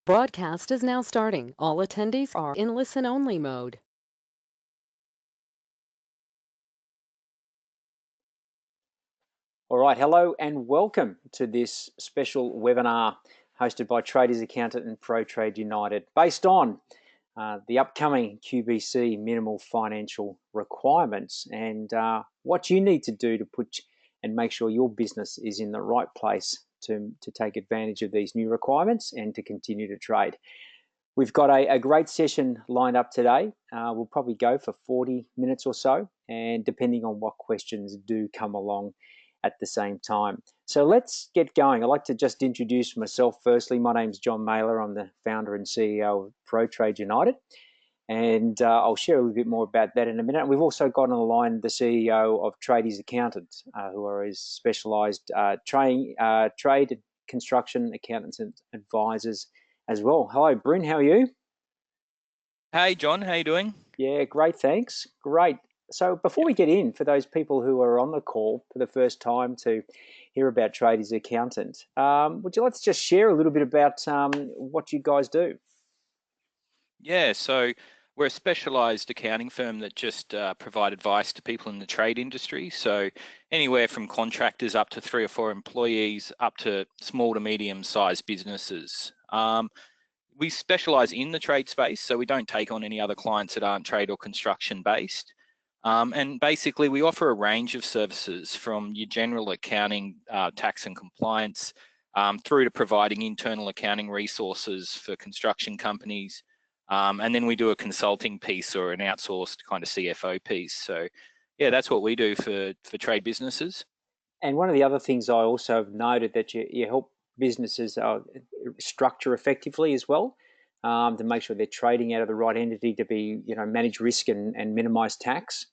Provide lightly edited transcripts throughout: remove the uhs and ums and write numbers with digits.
Broadcast is now starting. All attendees are in listen-only mode. All right, hello and welcome to this special webinar hosted by Traders Accountant and Protrade United, based on the upcoming QBC minimal financial requirements and what you need to do to put and make sure your business is in the right place to take advantage of these new requirements and to continue to trade. We've got a great session lined up today. We'll probably go for 40 minutes or so, and depending on what questions do come along at the same time. So let's get going. I'd like to just introduce myself firstly. My name's John Mailer. I'm the founder and CEO of Protrade United, and I'll share a little bit more about that in a minute. And we've also got on the line the CEO of Traders Accountants, who are his specialised trade construction accountants and advisors as well. Hello, Bryn, how are you? Hey, John, how you doing? Yeah, great, thanks. Great. So before we get in, for those people who are on the call for the first time to hear about Traders Accountant, would you like to just share a little bit about what you guys do? Yeah, so we're a specialised accounting firm that just provide advice to people in the trade industry. So anywhere from contractors up to 3 or 4 employees, up to small to medium-sized businesses. We specialise in the trade space, so we don't take on any other clients that aren't trade or construction based. And basically, we offer a range of services from your general accounting, tax and compliance, through to providing internal accounting resources for construction companies. And then we do a consulting piece or an outsourced kind of CFO piece. So yeah, that's what we do for trade businesses. And one of the other things I also have noted that you help businesses structure effectively as well, to make sure they're trading out of the right entity to be, manage risk and minimise tax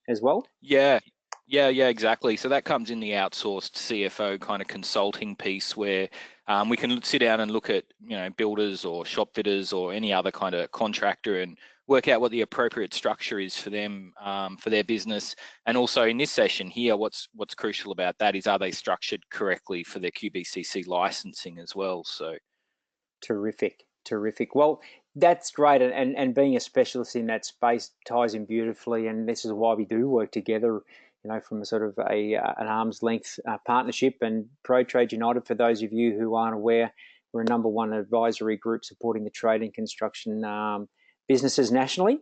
as well. Yeah, exactly. So that comes in the outsourced CFO kind of consulting piece where we can sit down and look at, builders or shop fitters or any other kind of contractor and work out what the appropriate structure is for them, for their business. And also in this session here, what's crucial about that is, are they structured correctly for their Qbcc licensing as well? So terrific. Well, that's great, and being a specialist in that space ties in beautifully, and this is why we do work together, from a sort of an arm's length partnership. And Protrade United, for those of you who aren't aware, we're a #1 advisory group supporting the trade and construction businesses nationally.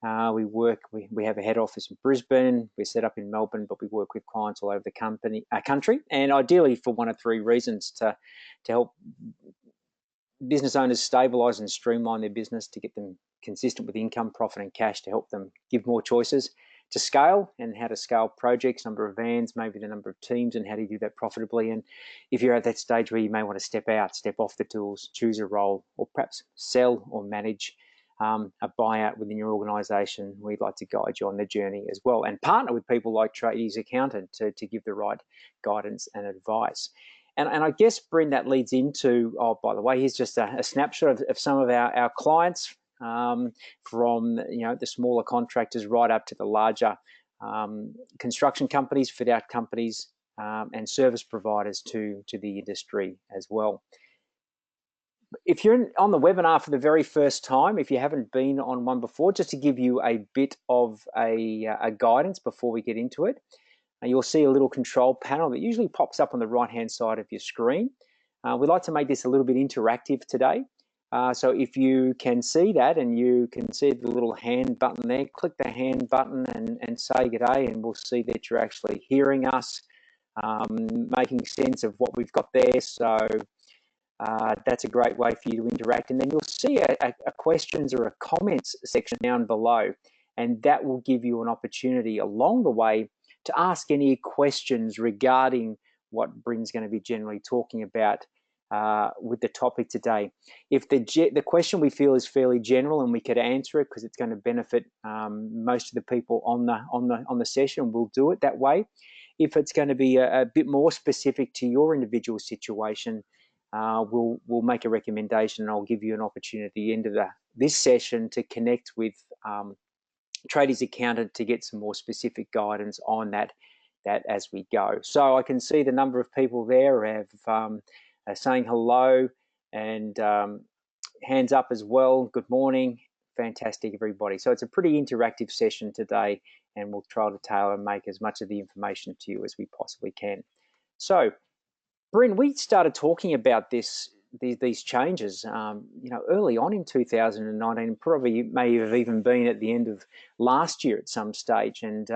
We have a head office in Brisbane. We're set up in Melbourne, but we work with clients all over the country, and ideally for one of 3 reasons: to help business owners stabilise and streamline their business, to get them consistent with income, profit and cash, to help them give more choices, to scale and how to scale projects, number of vans, maybe the number of teams, and how to do that profitably. And if you're at that stage where you may want to step off the tools, choose a role, or perhaps sell or manage a buyout within your organisation, we'd like to guide you on the journey as well, and partner with people like Traders Accountant to give the right guidance and advice. And I guess, Bryn, that leads into, oh, by the way, here's just a snapshot of some of our clients, from the smaller contractors right up to the larger construction companies, fit-out companies, and service providers to the industry as well. If you're on the webinar for the very first time, if you haven't been on one before, just to give you a bit of a guidance before we get into it, you'll see a little control panel that usually pops up on the right-hand side of your screen. We'd like to make this a little bit interactive today. So if you can see that and you can see the little hand button there, click the hand button and say good day, and we'll see that you're actually hearing us, making sense of what we've got there. So that's a great way for you to interact. And then you'll see a questions or a comments section down below, and that will give you an opportunity along the way to ask any questions regarding what Bryn's going to be generally talking about with the topic today. If the question we feel is fairly general and we could answer it because it's going to benefit most of the people on the session, we'll do it that way. If it's going to be a bit more specific to your individual situation, we'll make a recommendation, and I'll give you an opportunity at the end of this session to connect with Traders Accountant to get some more specific guidance on that as we go. So I can see the number of people there have saying hello, and hands up as well. Good morning. Fantastic, everybody. So it's a pretty interactive session today, and we'll try to tailor and make as much of the information to you as we possibly can. So, Bryn, we started talking about these changes, early on in 2019, probably may have even been at the end of last year at some stage. And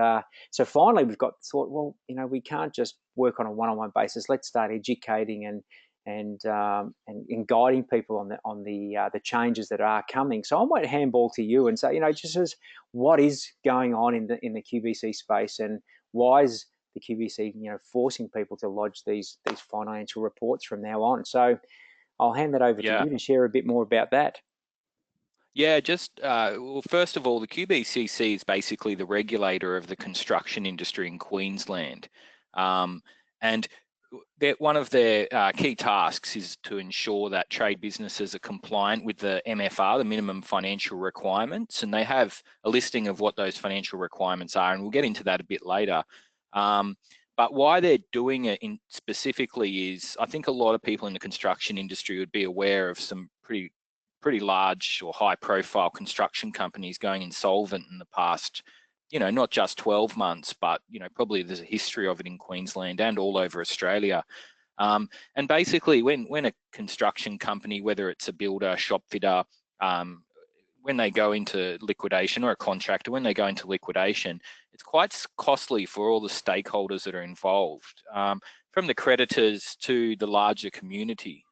so finally, we've got thought, well, we can't just work on a one-on-one basis. Let's start educating and guiding people on the changes that are coming. So I might handball to you and say, just as what is going on in the QBC space, and why is the QBC, forcing people to lodge these financial reports from now on. So I'll hand that over to you to share a bit more about that. Yeah, well, first of all, the Qbcc is basically the regulator of the construction industry in Queensland. And one of their key tasks is to ensure that trade businesses are compliant with the MFR, the minimum financial requirements, and they have a listing of what those financial requirements are, and we'll get into that a bit later. But why they're doing it specifically is, I think a lot of people in the construction industry would be aware of some pretty large or high profile construction companies going insolvent in the past, not just 12 months, but, probably there's a history of it in Queensland and all over Australia. And basically when a construction company, whether it's a builder, shop fitter, when they go into liquidation, or a contractor, when they go into liquidation, it's quite costly for all the stakeholders that are involved, from the creditors to the larger community.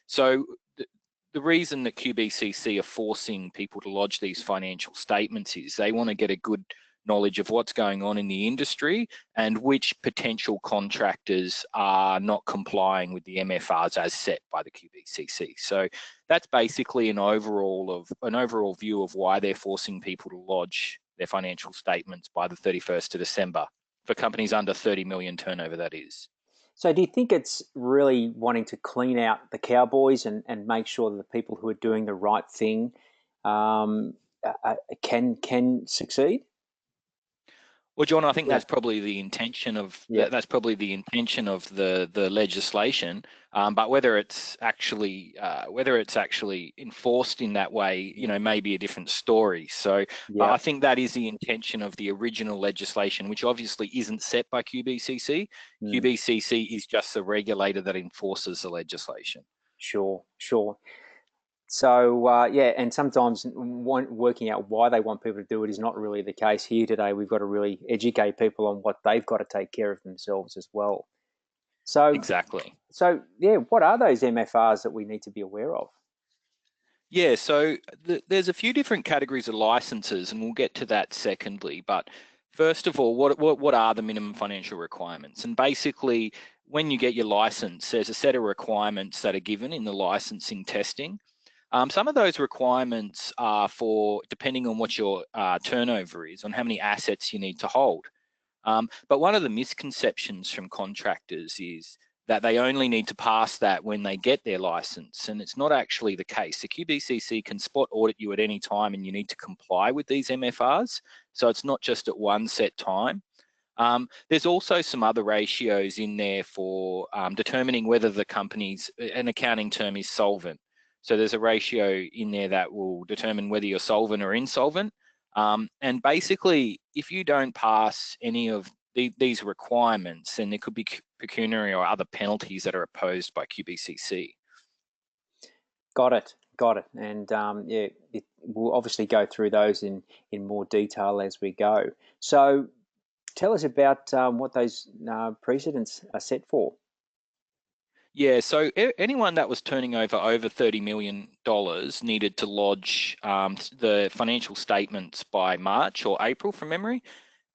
So the reason that Qbcc are forcing people to lodge these financial statements is they want to get a good knowledge of what's going on in the industry and which potential contractors are not complying with the MFRs as set by the Qbcc. So that's basically an overall view of why they're forcing people to lodge their financial statements by the 31st of December for companies under 30 million turnover, that is. So do you think it's really wanting to clean out the cowboys and make sure that the people who are doing the right thing can succeed? Well, John, I think that's probably the intention of the legislation, but whether it's actually enforced in that way, may be a different story. So, but I think that is the intention of the original legislation, which obviously isn't set by Qbcc. Qbcc is just the regulator that enforces the legislation. Sure. So, and sometimes working out why they want people to do it is not really the case. Here today, we've got to really educate people on what they've got to take care of themselves as well. So exactly. So, what are those MFRs that we need to be aware of? Yeah, so there's a few different categories of licenses, and we'll get to that secondly. But first of all, what are the minimum financial requirements? And basically, when you get your license, there's a set of requirements that are given in the licensing testing. Some of those requirements are depending on what your turnover is, on how many assets you need to hold. But one of the misconceptions from contractors is that they only need to pass that when they get their license, and it's not actually the case. The Qbcc can spot audit you at any time, and you need to comply with these MFRs. So it's not just at one set time. There's also some other ratios in there for determining whether the company's, an accounting term is solvent. So there's a ratio in there that will determine whether you're solvent or insolvent. And basically, if you don't pass any of these requirements, then there could be pecuniary or other penalties that are imposed by Qbcc. Got it. And we'll obviously go through those in more detail as we go. So tell us about what those precedents are set for. Yeah, so anyone that was turning over $30 million needed to lodge the financial statements by March or April from memory.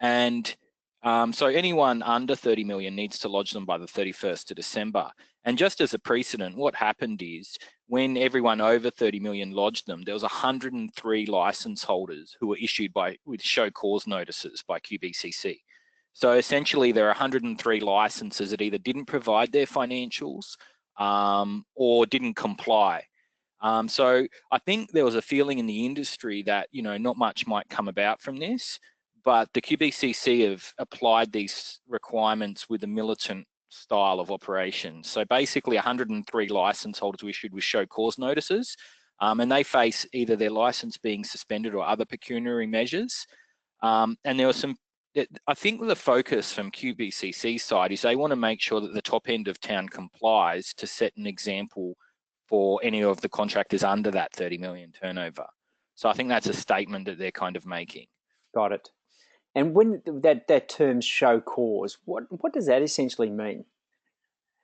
And so anyone under 30 million needs to lodge them by the 31st of December. And just as a precedent, what happened is when everyone over 30 million lodged them, there was 103 license holders who were issued with show cause notices by Qbcc. So essentially there are 103 licenses that either didn't provide their financials or didn't comply. So I think there was a feeling in the industry that, not much might come about from this, but the Qbcc have applied these requirements with a militant style of operation. So basically 103 license holders were issued with show cause notices. and they face either their license being suspended or other pecuniary measures. And there was some, I think the focus from Qbcc side is they want to make sure that the top end of town complies to set an example for any of the contractors under that 30 million turnover. So I think that's a statement that they're kind of making. Got it. And when that term show cause, what does that essentially mean?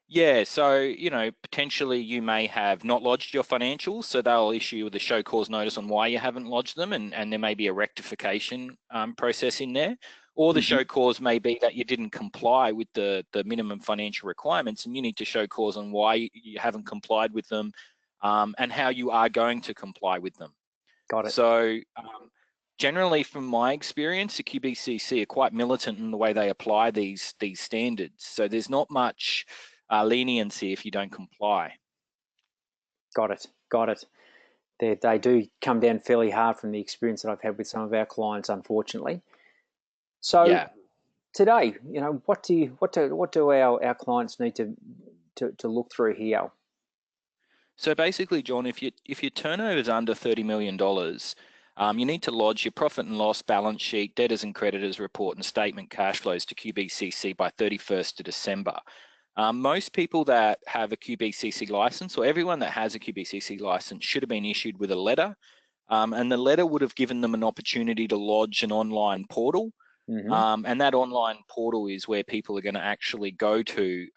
Yeah, so, you know, potentially you may have not lodged your financials, so they'll issue you with a show cause notice on why you haven't lodged them, and there may be a rectification process in there. Or the show cause may be that you didn't comply with the minimum financial requirements, and you need to show cause on why you haven't complied with them, and how you are going to comply with them. Got it. So generally, from my experience, the Qbcc are quite militant in the way they apply these standards. So there's not much leniency if you don't comply. Got it. Got it. They do come down fairly hard from the experience that I've had with some of our clients, unfortunately. So yeah. Today, you know, what do our clients need to look through here? So basically, John, if your turnover is under $30 million, you need to lodge your profit and loss balance sheet, debtors and creditors report, and statement cash flows to Qbcc by 31st of December. Most people that have a Qbcc license, or everyone that has a Qbcc license, should have been issued with a letter, and the letter would have given them an opportunity to lodge an online portal. And that online portal is where people are going to actually go to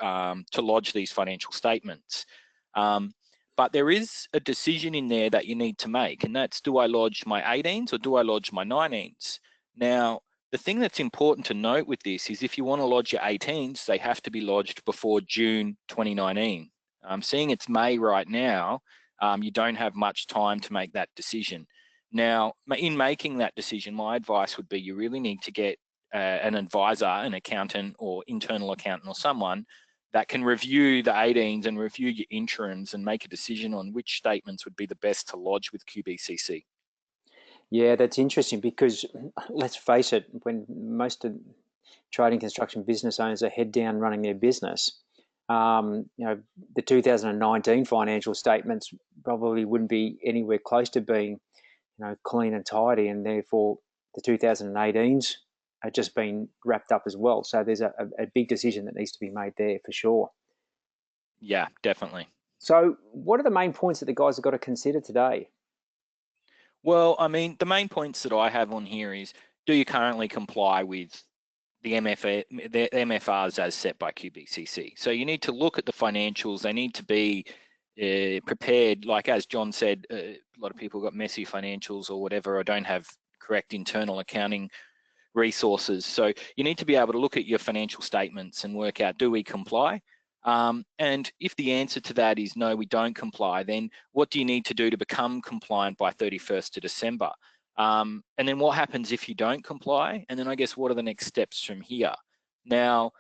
lodge these financial statements. But there is a decision in there that you need to make, and that's, do I lodge my 18s or do I lodge my 19s? Now, the thing that's important to note with this is if you want to lodge your 18s, they have to be lodged before June 2019. Seeing it's May right now, you don't have much time to make that decision. Now, in making that decision, my advice would be you really need to get an advisor, an accountant or internal accountant or someone that can review the 18s and review your interims and make a decision on which statements would be the best to lodge with Qbcc. Yeah, that's interesting because let's face it, when most of trading construction business owners are head down running their business, you know, the 2019 financial statements probably wouldn't be anywhere close to being, you know, clean and tidy, and therefore the 2018s are just being wrapped up as well. So there's a big decision that needs to be made there for sure. Yeah, definitely. So what are the main points that the guys have got to consider today? Well, I mean, the main points that I have on here is, do you currently comply with the MFRs as set by Qbcc? So you need to look at the financials. They need to be prepared. Like as John said, a lot of people got messy financials or whatever, or don't have correct internal accounting resources. So you need to be able to look at your financial statements and work out, do we comply? And if the answer to that is no, we don't comply, then what do you need to do to become compliant by 31st of December? And then what happens if you don't comply? And then I guess what are the next steps from here? Now,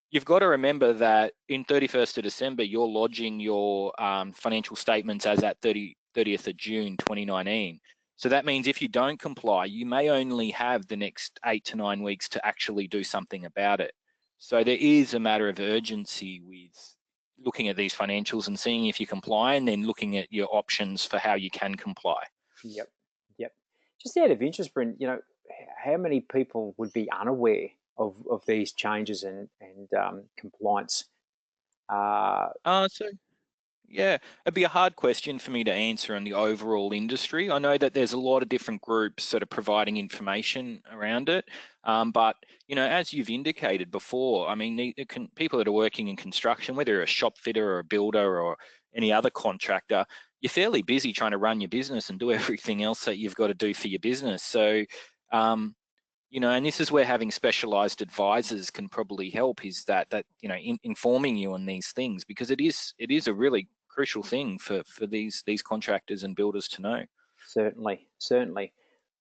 you've got to remember that in 31st of December, you're lodging your financial statements as at 30th of June 2019. So that means if you don't comply, you may only have the next 8 to 9 weeks to actually do something about it. So there is a matter of urgency with looking at these financials and seeing if you comply, and then looking at your options for how you can comply. Yep. Just out of interest, Brent, you know, how many people would be unaware of these changes and compliance? Yeah, it'd be a hard question for me to answer on the overall industry. I know that there's a lot of different groups that are providing information around it, but you know, as you've indicated before, I mean, people that are working in construction, whether you're a shop fitter or a builder or any other contractor, you're fairly busy trying to run your business and do everything else that you've got to do for your business. So, you know, and this is where having specialized advisors can probably help, is that you know, informing you on these things, because it is a really crucial thing for these contractors and builders to know. Certainly.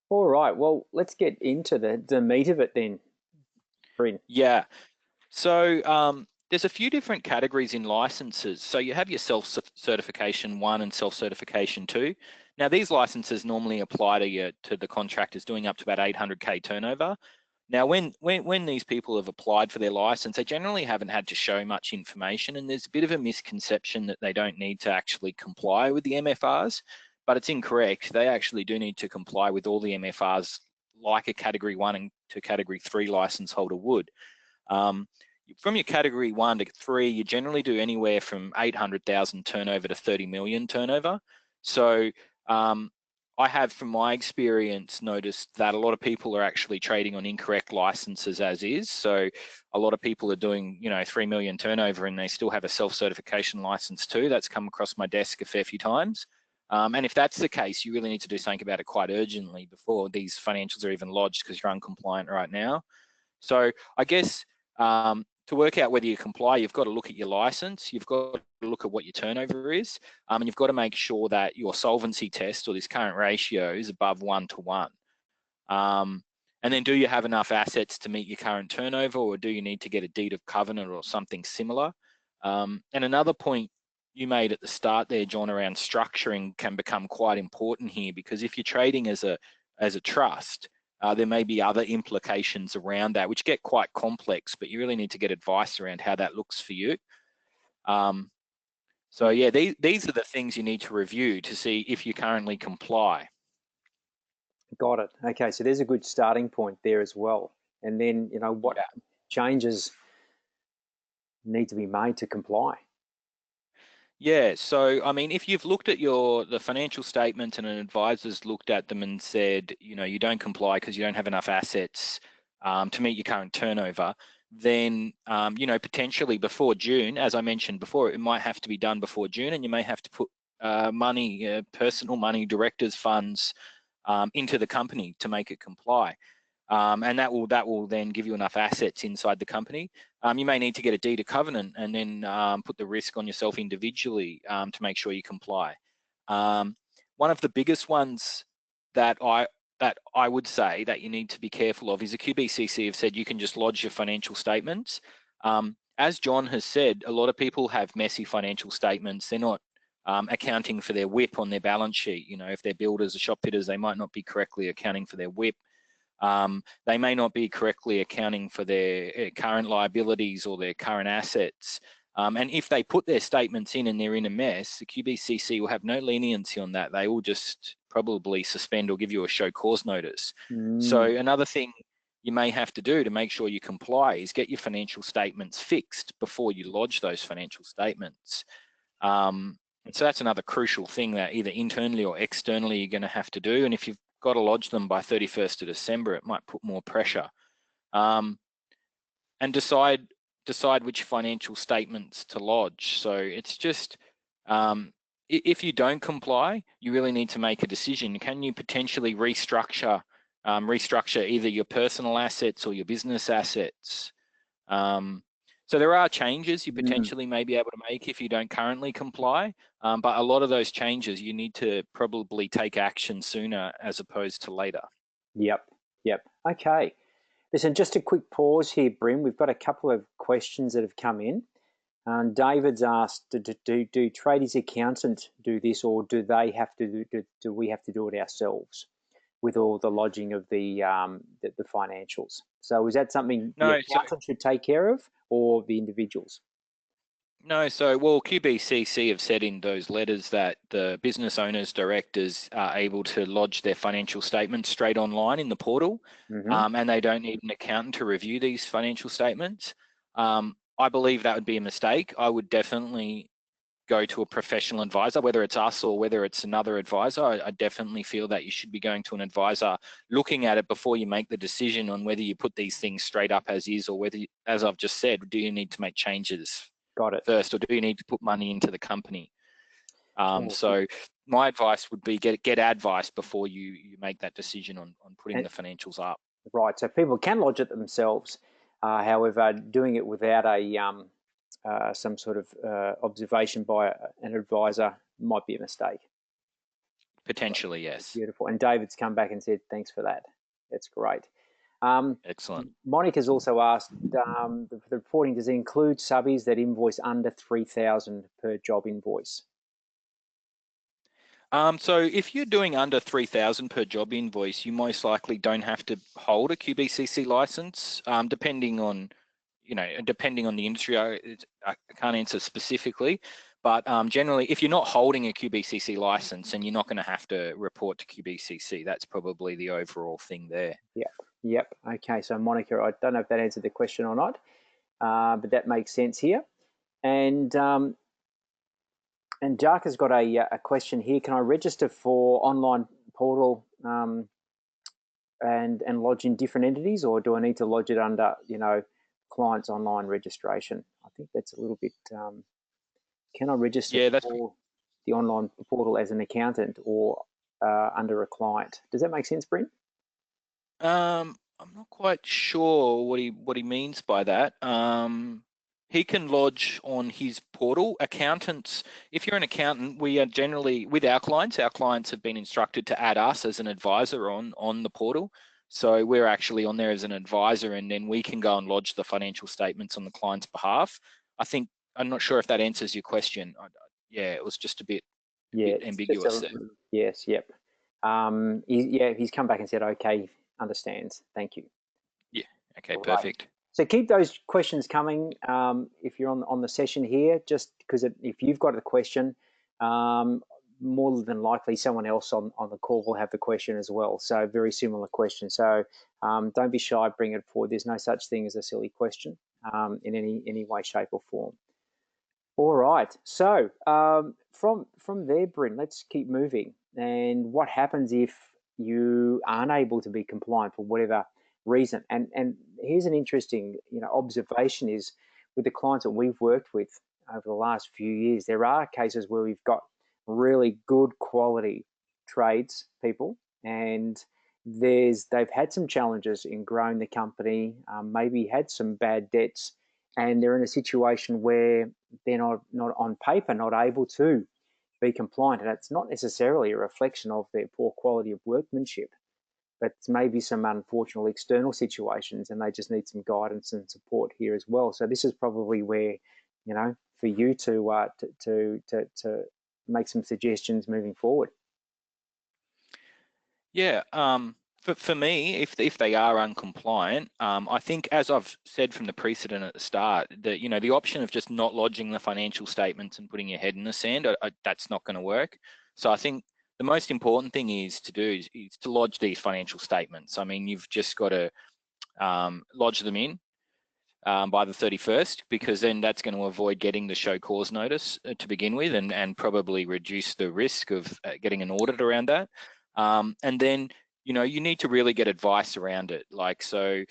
All right, well, let's get into the meat of it then, Bryn. Yeah, so there's a few different categories in licenses. So you have your self-certification 1 and self-certification 2. Now these licenses normally apply to the contractors doing up to about 800K turnover. Now when these people have applied for their license, they generally haven't had to show much information, and there's a bit of a misconception that they don't need to actually comply with the MFRs. but it's incorrect. They actually do need to comply with all the MFRs like a Category 1 and to Category 3 license holder would. From your Category 1 to 3, you generally do anywhere from 800,000 turnover to 30 million turnover. So I have, from my experience, noticed that a lot of people are actually trading on incorrect licenses as is. So a lot of people are doing, 3 million turnover and they still have a self-certification license too. That's come across my desk a fair few times. And if that's the case, you really need to do something about it quite urgently before these financials are even lodged, because you're uncompliant right now. So I guess to work out whether you comply, you've got to look at your license, you've got to look at what your turnover is, and you've got to make sure that your solvency test or this current ratio is above 1 to 1. And then, do you have enough assets to meet your current turnover, or do you need to get a deed of covenant or something similar? And another point you made at the start there, John, around structuring can become quite important here, because if you're trading as a trust, there may be other implications around that which get quite complex, but you really need to get advice around how that looks for you. So yeah, these are the things you need to review to see if you currently comply. Got it. Okay, so there's a good starting point there as well. And then, what changes need to be made to comply? Yeah, so I mean, if you've looked at the financial statements and an advisor's looked at them and said, you don't comply because you don't have enough assets to meet your current turnover, then potentially before June, as I mentioned before, it might have to be done before June, and you may have to put money, personal money, directors' funds into the company to make it comply. And that will then give you enough assets inside the company. You may need to get a deed of covenant and then put the risk on yourself individually to make sure you comply. One of the biggest ones that I would say that you need to be careful of is the Qbcc have said you can just lodge your financial statements. As John has said, a lot of people have messy financial statements. They're not accounting for their WIP on their balance sheet. If they're builders or shop fitters, they might not be correctly accounting for their WIP. They may not be correctly accounting for their current liabilities or their current assets. And if they put their statements in and they're in a mess, the Qbcc will have no leniency on that. They will just probably suspend or give you a show cause notice. So another thing you may have to do to make sure you comply is get your financial statements fixed before you lodge those financial statements. And so that's another crucial thing that either internally or externally you're going to have to do. And if you've got to lodge them by 31st of December, it might put more pressure. And decide which financial statements to lodge. So it's just, if you don't comply, you really need to make a decision. Can you potentially restructure either your personal assets or your business assets? So there are changes you potentially may be able to make if you don't currently comply, but a lot of those changes you need to probably take action sooner as opposed to later. Yep. Okay. Listen, just a quick pause here, Bryn. We've got a couple of questions that have come in. David's asked, do tradies accountant do this, or do they have to do we have to do it ourselves with all the lodging of the financials? So is that something the accountant should take care of, or the individuals? No, Qbcc have said in those letters that the business owners, directors are able to lodge their financial statements straight online in the portal, and they don't need an accountant to review these financial statements. I believe that would be a mistake. I would definitely go to a professional advisor, whether it's us or whether it's another advisor. I definitely feel that you should be going to an advisor, looking at it before you make the decision on whether you put these things straight up as is, or whether, as I've just said, do you need to make changes first, or do you need to put money into the company? So my advice would be get advice before you make that decision on putting the financials up. Right, so people can lodge it themselves. However, doing it without some sort of observation by an advisor might be a mistake. Potentially, yes. Beautiful. And David's come back and said, thanks for that. That's great. Excellent. Monica's also asked, the reporting, does it include subbies that invoice under 3,000 per job invoice? So if you're doing under 3,000 per job invoice, you most likely don't have to hold a Qbcc license, depending on the industry. I can't answer specifically, But generally, if you're not holding a Qbcc license, and you're not going to have to report to Qbcc, that's probably the overall thing there. Yep. Okay, so Monica, I don't know if that answered the question or not, but that makes sense here. And Jack has got a question here. Can I register for online portal and lodge in different entities, or do I need to lodge it under, client's online registration? I think that's a little bit. Can I register for the online portal as an accountant or under a client? Does that make sense, Bryn? I'm not quite sure what he means by that. He can lodge on his portal. Accountants, if you're an accountant, we are generally, with our clients have been instructed to add us as an advisor on the portal. So we're actually on there as an advisor, and then we can go and lodge the financial statements on the client's behalf. I'm not sure if that answers your question. Yeah, it was just a bit ambiguous there. Yes, yep. He's come back and said, okay, understands. Thank you. Yeah, okay, All perfect. Right. So keep those questions coming if you're on the session here, just because if you've got a question, more than likely someone else on the call will have the question as well. So very similar question. So don't be shy, bring it forward. There's no such thing as a silly question in any way, shape or form. All right. So from there, Bryn, let's keep moving. And what happens if you aren't able to be compliant for whatever reason? And here's an interesting, observation is with the clients that we've worked with over the last few years, there are cases where we've got really good quality trades people, and they've had some challenges in growing the company, maybe had some bad debts, and they're in a situation where they're not on paper not able to be compliant, and it's not necessarily a reflection of their poor quality of workmanship, but maybe some unfortunate external situations, and they just need some guidance and support here as well. So this is probably where, for you to make some suggestions moving forward. Yeah, for me, if they are uncompliant, I think, as I've said from the precedent at the start, that the option of just not lodging the financial statements and putting your head in the sand, that's not going to work. So I think the most important thing is to lodge these financial statements. I mean, you've just got to lodge them in by the 31st, because then that's going to avoid getting the show cause notice to begin with, and probably reduce the risk of getting an audit around that. And then, you need to really get advice around it. So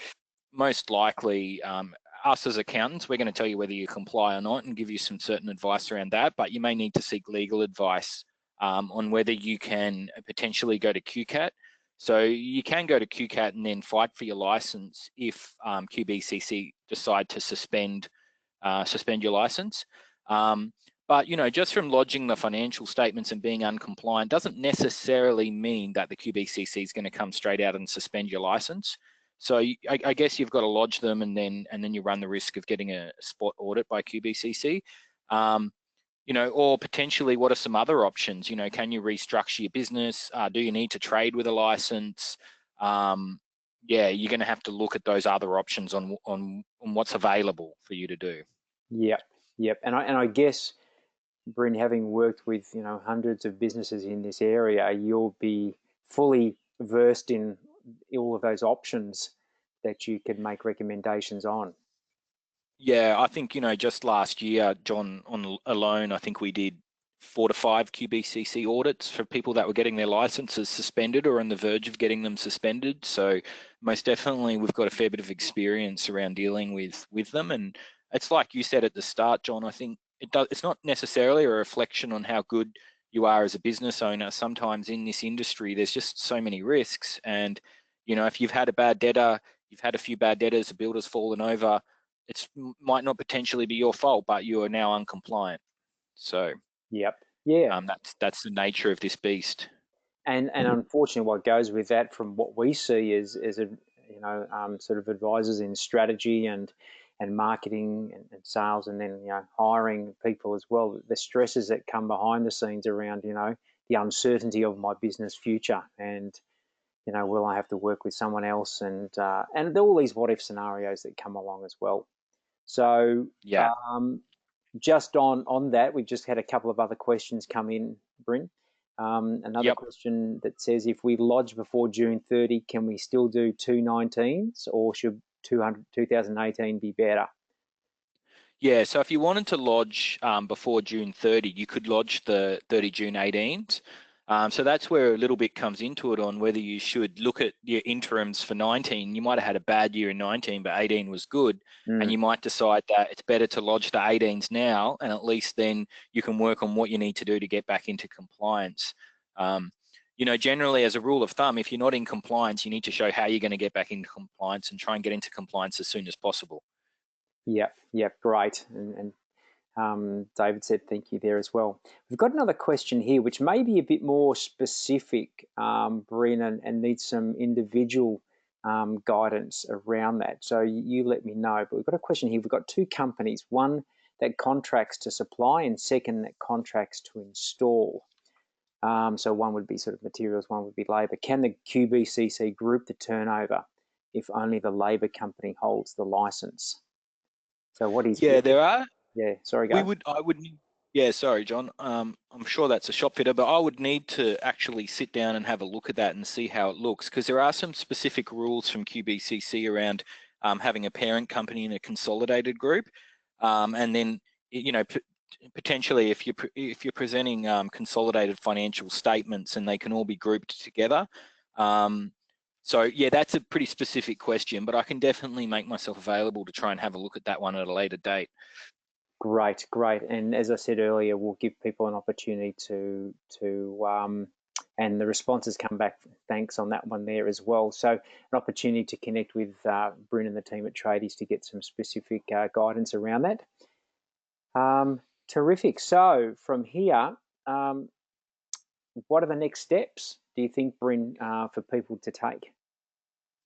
most likely, us as accountants, we're going to tell you whether you comply or not and give you some certain advice around that, but you may need to seek legal advice on whether you can potentially go to QCAT. So you can go to QCAT and then fight for your license if Qbcc decide to suspend your license. But just from lodging the financial statements and being uncompliant doesn't necessarily mean that the Qbcc is going to come straight out and suspend your license. So I guess you've got to lodge them, and then you run the risk of getting a spot audit by Qbcc. Or potentially, what are some other options? Can you restructure your business? Do you need to trade with a license? You're going to have to look at those other options on what's available for you to do. Yep. And I guess, Bryn, having worked with hundreds of businesses in this area, you'll be fully versed in all of those options that you could make recommendations on. Yeah, I think just last year, John, alone, I think we did 4 to 5 Qbcc audits for people that were getting their licenses suspended or on the verge of getting them suspended. So most definitely, we've got a fair bit of experience around dealing with them. And it's like you said at the start, John. I think it's not necessarily a reflection on how good you are as a business owner. Sometimes in this industry, there's just so many risks. And if you've had a bad debtor, you've had a few bad debtors, a builder's fallen over, it might not potentially be your fault, but you are now uncompliant. So that's the nature of this beast. And unfortunately, what goes with that, from what we see, is sort of advisors in strategy and marketing and sales, and then hiring people as well. The stresses that come behind the scenes around the uncertainty of my business future, and will I have to work with someone else, and all these what if scenarios that come along as well. So just on that, we've just had a couple of other questions come in, Bryn. Another Yep. question that says, if we lodge before June 30, can we still do 219s, or should 2018 be better? Yeah, so if you wanted to lodge before June 30, you could lodge the 30 June 18s. So that's where a little bit comes into it on whether you should look at your interims for 19. You might have had a bad year in 19, but 18 was good. And you might decide that it's better to lodge the 18s now, and at least then you can work on what you need to do to get back into compliance. You know, generally as a rule of thumb, if you're not in compliance, you need to show how you're going to get back into compliance and try and get into compliance as soon as possible. Yep, great. And David said thank you there as well. We've got another question here, which may be a bit more specific, Bryn, and needs some individual guidance around that. So you let me know. But we've got a question here. We've got two companies, one that contracts to supply and second that contracts to install. So one would be sort of materials, one would be labour. Can the Qbcc group the turnover if only the labour company holds the licence? So what is... Yeah, there are. Yeah, sorry, go. Yeah, sorry, John. I'm sure that's a shop fitter, but I would need to actually sit down and have a look at that and see how it looks, because there are some specific rules from Qbcc around having a parent company in a consolidated group, and then you know potentially if you're presenting consolidated financial statements and they can all be grouped together. So yeah, that's a pretty specific question, but I can definitely make myself available to try and have a look at that one at a later date. Great. And as I said earlier, we'll give people an opportunity to and the responses come back, thanks on that one there as well. So an opportunity to connect with Bryn and the team at Tradies to get some specific guidance around that. Terrific. So from here, what are the next steps, do you think, Bryn, for people to take?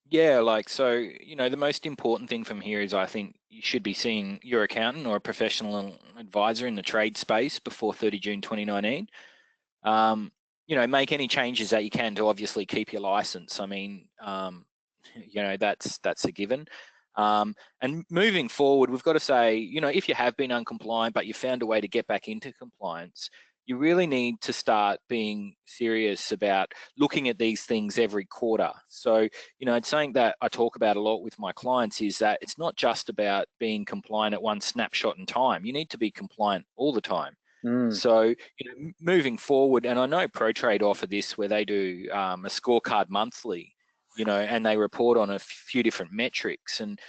Yeah, like, so, you know, the most important thing from here is I think you should be seeing your accountant or a professional advisor in the trade space before 30 June 2019. You know, make any changes that you can to obviously keep your license. I mean, you know, that's a given. And moving forward, we've got to say, you know, if you have been uncompliant, but you found a way to get back into compliance, you really need to start being serious about looking at these things every quarter. So, you know, it's something that I talk about a lot with my clients is that it's not just about being compliant at one snapshot in time. You need to be compliant all the time. So, you know, moving forward, and I know Protrade offer this where they do a scorecard monthly, you know, and they report on a few different metrics. And,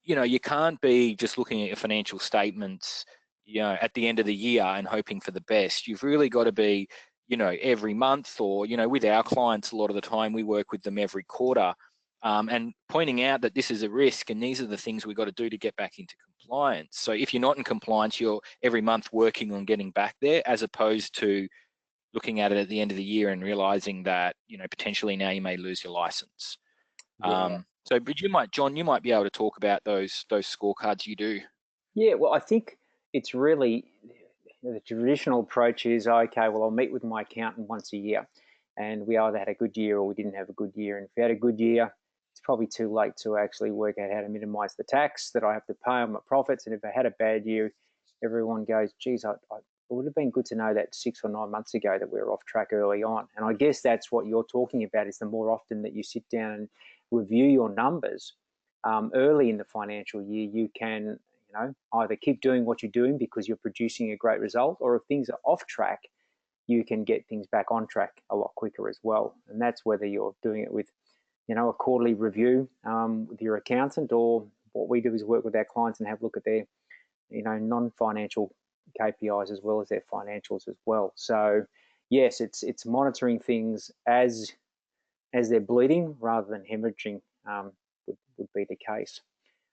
you know, you can't be just looking at your financial statements, you know, at the end of the year and hoping for the best. You've really got to be, you know, every month, or, you know, with our clients, a lot of the time we work with them every quarter, and pointing out that this is a risk and these are the things we've got to do to get back into compliance. So if you're not in compliance, you're every month working on getting back there, as opposed to looking at it at the end of the year and realizing that, you know, potentially now you may lose your license. Yeah. So, but John, you might be able to talk about those scorecards you do. Yeah, well, I think it's really the traditional approach is, okay, well, I'll meet with my accountant once a year, and we either had a good year or we didn't have a good year. And if we had a good year, it's probably too late to actually work out how to minimize the tax that I have to pay on my profits. And if I had a bad year, everyone goes, geez, it would have been good to know that 6 or 9 months ago that we were off track early on. And I guess that's what you're talking about, is the more often that you sit down and review your numbers early in the financial year, you can, you know, either keep doing what you're doing because you're producing a great result, or if things are off track, you can get things back on track a lot quicker as well. And that's whether you're doing it with, you know, a quarterly review with your accountant, or what we do is work with our clients and have a look at their, you know, non-financial KPIs as well as their financials as well. So yes, it's monitoring things as they're bleeding rather than hemorrhaging would be the case.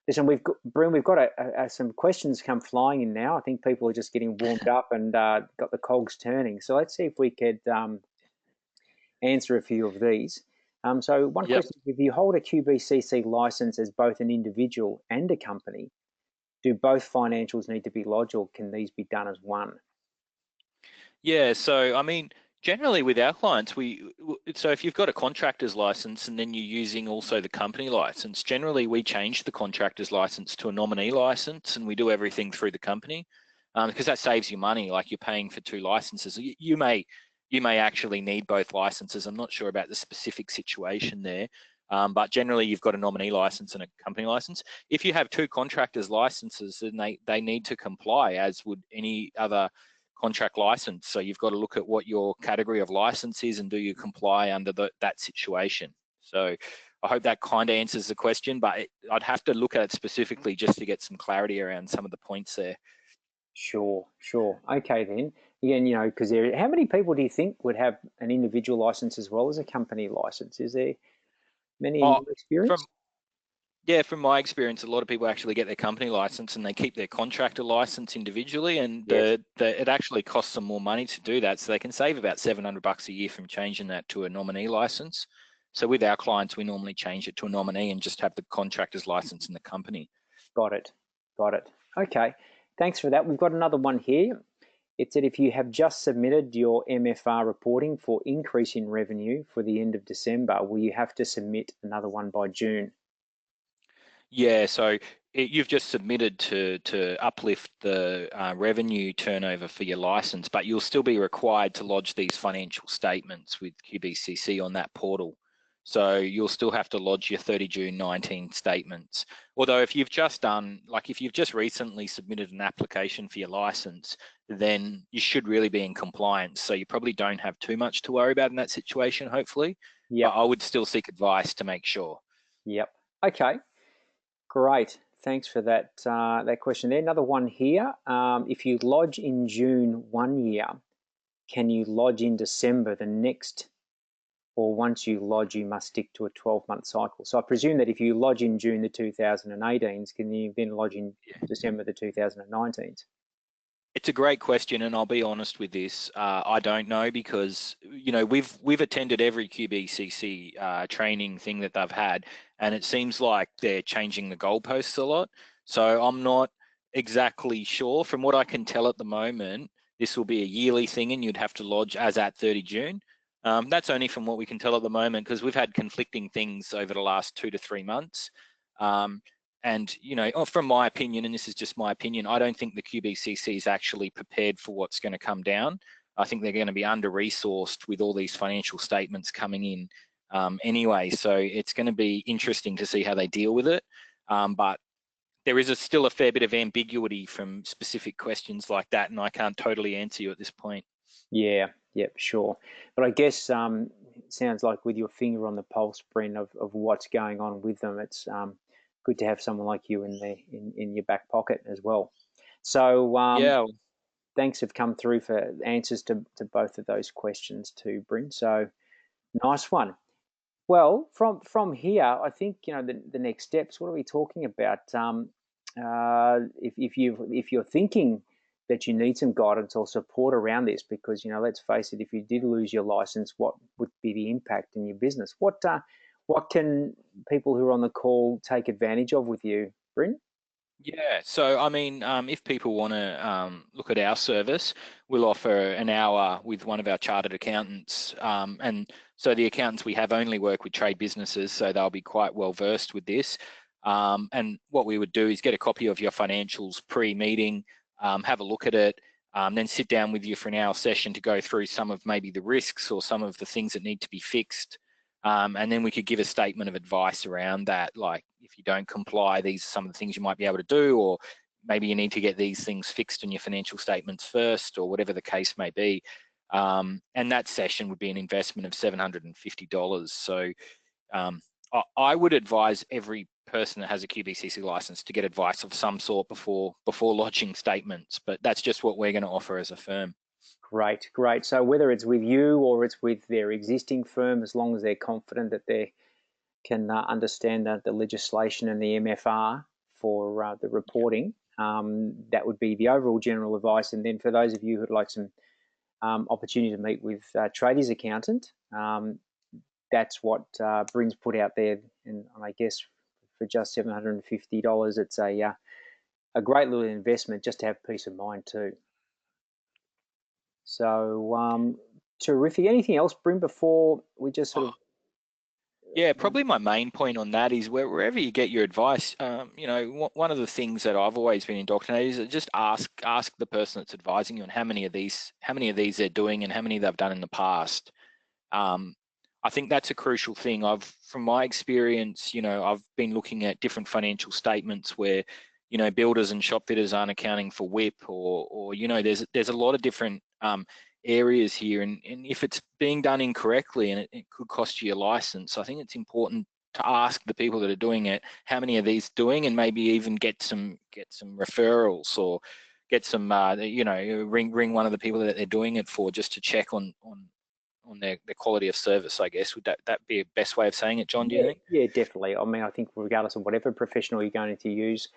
Listen, Bryn, we've got some questions come flying in now. I think people are just getting warmed up and got the cogs turning. So let's see if we could answer a few of these. So one question: if you hold a Qbcc license as both an individual and a company, do both financials need to be lodged, or can these be done as one? Yeah, so I mean, generally with our clients, so if you've got a contractor's license and then you're using also the company license, generally we change the contractor's license to a nominee license and we do everything through the company. because that saves you money. Like you're paying for 2 licenses. You may actually need both licenses. I'm not sure about the specific situation there, but generally you've got a nominee license and a company license. If you have 2 contractors' licenses, then they need to comply, as would any other contract license. So you've got to look at what your category of license is and do you comply under that situation. So I hope that kind of answers the question, but I'd have to look at it specifically just to get some clarity around some of the points there. Sure, sure. Okay then. Again, because how many people do you think would have an individual license as well as a company license? Is there many in Oh, your experience? from my experience, a lot of people actually get their company license and they keep their contractor license individually, and Yes. it actually costs them more money to do that. So they can save about $700 a year from changing that to a nominee license. So with our clients, we normally change it to a nominee and just have the contractor's license in the company. Got it. Got it. Okay. Thanks for that. We've got another one here. It said if you have just submitted your MFR reporting for increase in revenue for the end of December, will you have to submit another one by June? Yeah, so you've just submitted to uplift the revenue turnover for your license, but you'll still be required to lodge these financial statements with Qbcc on that portal. So you'll still have to lodge your 30 June 19 statements. Although if you've just recently submitted an application for your license, then you should really be in compliance. So you probably don't have too much to worry about in that situation, hopefully. Yep. But I would still seek advice to make sure. Yep. Okay. Great. Thanks for that that question there. Another one here. If you lodge in June 1 year, can you lodge in December the next, or once you lodge, you must stick to a 12-month cycle? So I presume that if you lodge in June the 2018s, can you then lodge in December the 2019s? It's a great question, and I'll be honest with this. I don't know, because we've attended every Qbcc training thing that they've had, and it seems like they're changing the goalposts a lot. So I'm not exactly sure. From what I can tell at the moment, this will be a yearly thing, and you'd have to lodge as at 30 June. That's only from what we can tell at the moment, because we've had conflicting things over the last 2 to 3 months. And from my opinion, and this is just my opinion, I don't think the Qbcc is actually prepared for what's going to come down. I think they're going to be under-resourced with all these financial statements coming in anyway. So it's going to be interesting to see how they deal with it. But there is still a fair bit of ambiguity from specific questions like that, and I can't totally answer you at this point. Yeah, sure. But I guess it sounds like with your finger on the pulse, Bryn, of what's going on with them, it's good to have someone like you in your back pocket as well. So Yeah. thanks have come through for answers to both of those questions too, Bryn. So nice one. Well, from here, I think the next steps. What are we talking about? If you're thinking that you need some guidance or support around this, because let's face it, if you did lose your license, what would be the impact in your business? What can people who are on the call take advantage of with you, Bryn? Yeah, so I mean, if people want to look at our service, we'll offer an hour with one of our chartered accountants. And so the accountants we have only work with trade businesses, so they'll be quite well versed with this. And what we would do is get a copy of your financials pre-meeting, have a look at it, then sit down with you for an hour session to go through some of maybe the risks or some of the things that need to be fixed. And then we could give a statement of advice around that, like if you don't comply, these are some of the things you might be able to do, or maybe you need to get these things fixed in your financial statements first, or whatever the case may be. And that session would be an investment of $750. So I would advise every person that has a Qbcc license to get advice of some sort before lodging statements, but that's just what we're going to offer as a firm. Great, great. So whether it's with you or it's with their existing firm, as long as they're confident that they can understand the legislation and the MFR for the reporting, that would be the overall general advice. And then for those of you who'd like some opportunity to meet with tradies accountant, that's what Bryn's put out there. And I guess for just $750, it's a great little investment just to have peace of mind too. So terrific. Anything else, Bryn, before we just sort of Yeah, probably my main point on that is wherever you get your advice, you know, one of the things that I've always been indoctrinated is just ask the person that's advising you on how many of these they're doing and how many they've done in the past. I think that's a crucial thing. From my experience, you know, I've been looking at different financial statements where, you know, builders and shop fitters aren't accounting for WIP, or you know, there's a lot of different areas here, and if it's being done incorrectly and it could cost you your license, I think it's important to ask the people that are doing it how many of these doing, and maybe even get some referrals, or get some you know, ring one of the people that they're doing it for, just to check on their quality of service, I guess. Would that be a best way of saying it, John, do you think? Yeah, definitely. I mean, I think regardless of whatever professional you're going to use,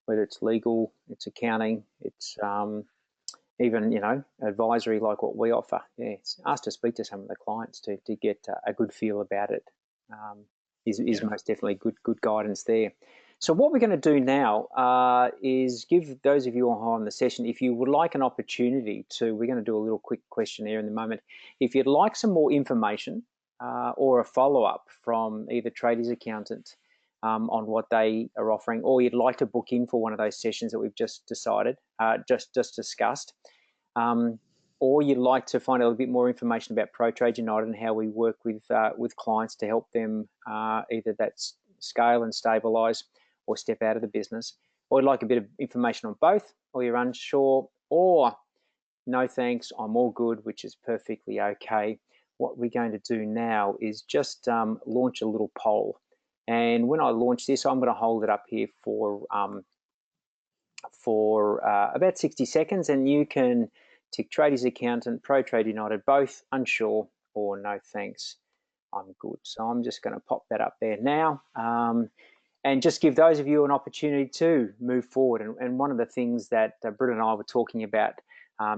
whether it's legal, it's accounting, it's even, you know, advisory like what we offer. Yeah, it's asked to speak to some of the clients to get a good feel about it. Is most definitely good guidance there. So what we're going to do now is give those of you on the session, if you would like an opportunity to, we're going to do a little quick questionnaire in the moment. If you'd like some more information or a follow-up from either Tradies Accountant on what they are offering, or you'd like to book in for one of those sessions that we've just decided, just discussed, or you'd like to find a little bit more information about Protrade United and how we work with clients to help them either that's scale and stabilise or step out of the business, or you'd like a bit of information on both, or you're unsure, or no thanks, I'm all good, which is perfectly okay. What we're going to do now is just launch a little poll. And when I launch this, I'm going to hold it up here for about 60 seconds, and you can tick Tradies Accountant, Protrade United, both, unsure, or no thanks, I'm good. So I'm just going to pop that up there now, and just give those of you an opportunity to move forward. And one of the things that Britt and I were talking about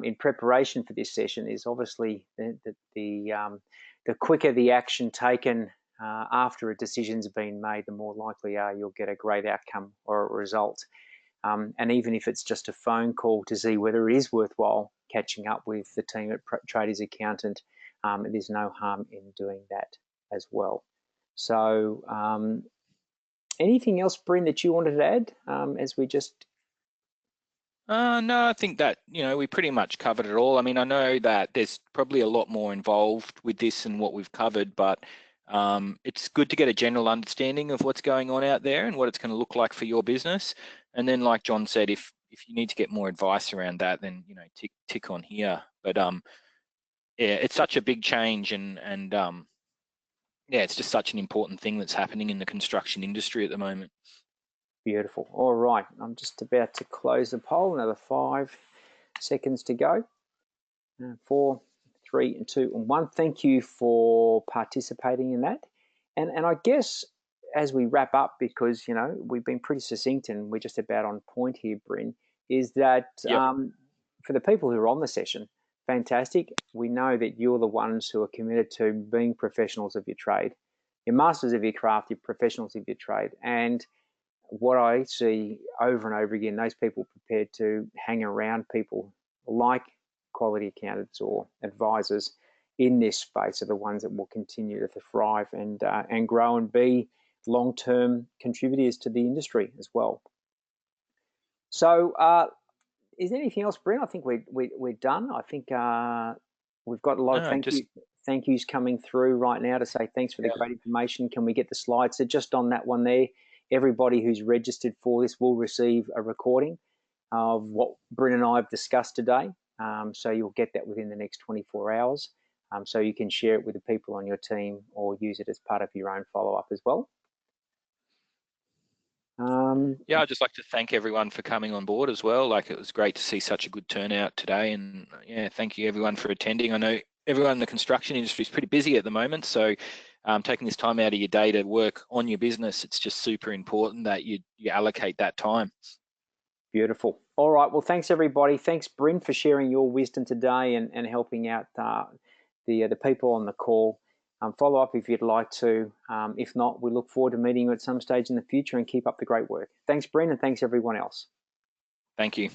in preparation for this session is obviously the quicker the action taken after a decision's been made, the more likely you'll get a great outcome or a result. And even if it's just a phone call to see whether it is worthwhile catching up with the team at Tradies Accountant, there's no harm in doing that as well. So anything else, Bryn, that you wanted to add as we just... No, I think that, you know, we pretty much covered it all. I mean, I know that there's probably a lot more involved with this than what we've covered, but it's good to get a general understanding of what's going on out there and what it's going to look like for your business. And then, like John said, if you need to get more advice around that, then, you know, tick on here. But yeah, it's such a big change, and yeah, it's just such an important thing that's happening in the construction industry at the moment. Beautiful. All right, I'm just about to close the poll. Another 5 seconds to go. 4, 3, and 2, and 1. Thank you for participating in that. And I guess as we wrap up, because, you know, we've been pretty succinct and we're just about on point here, Bryn, is that for the people who are on the session, fantastic. We know that you're the ones who are committed to being professionals of your trade. You're masters of your craft, you're professionals of your trade. And what I see over and over again, those people prepared to hang around people like quality accountants or advisors in this space are the ones that will continue to thrive and grow and be long-term contributors to the industry as well. So is there anything else, Bryn? I think we're done. I think we've got a lot of thank yous coming through right now to say thanks for the great information. Can we get the slides? So just on that one there, everybody who's registered for this will receive a recording of what Bryn and I have discussed today. So you'll get that within the next 24 hours. So you can share it with the people on your team or use it as part of your own follow-up as well. Yeah, I'd just like to thank everyone for coming on board as well. Like, it was great to see such a good turnout today, and yeah, thank you everyone for attending. I know everyone in the construction industry is pretty busy at the moment, so taking this time out of your day to work on your business, it's just super important that you allocate that time. Beautiful. All right, well, thanks everybody. Thanks, Bryn, for sharing your wisdom today and helping out the people on the call. Follow up if you'd like to. If not, we look forward to meeting you at some stage in the future, and keep up the great work. Thanks, Bryn, and thanks everyone else. Thank you.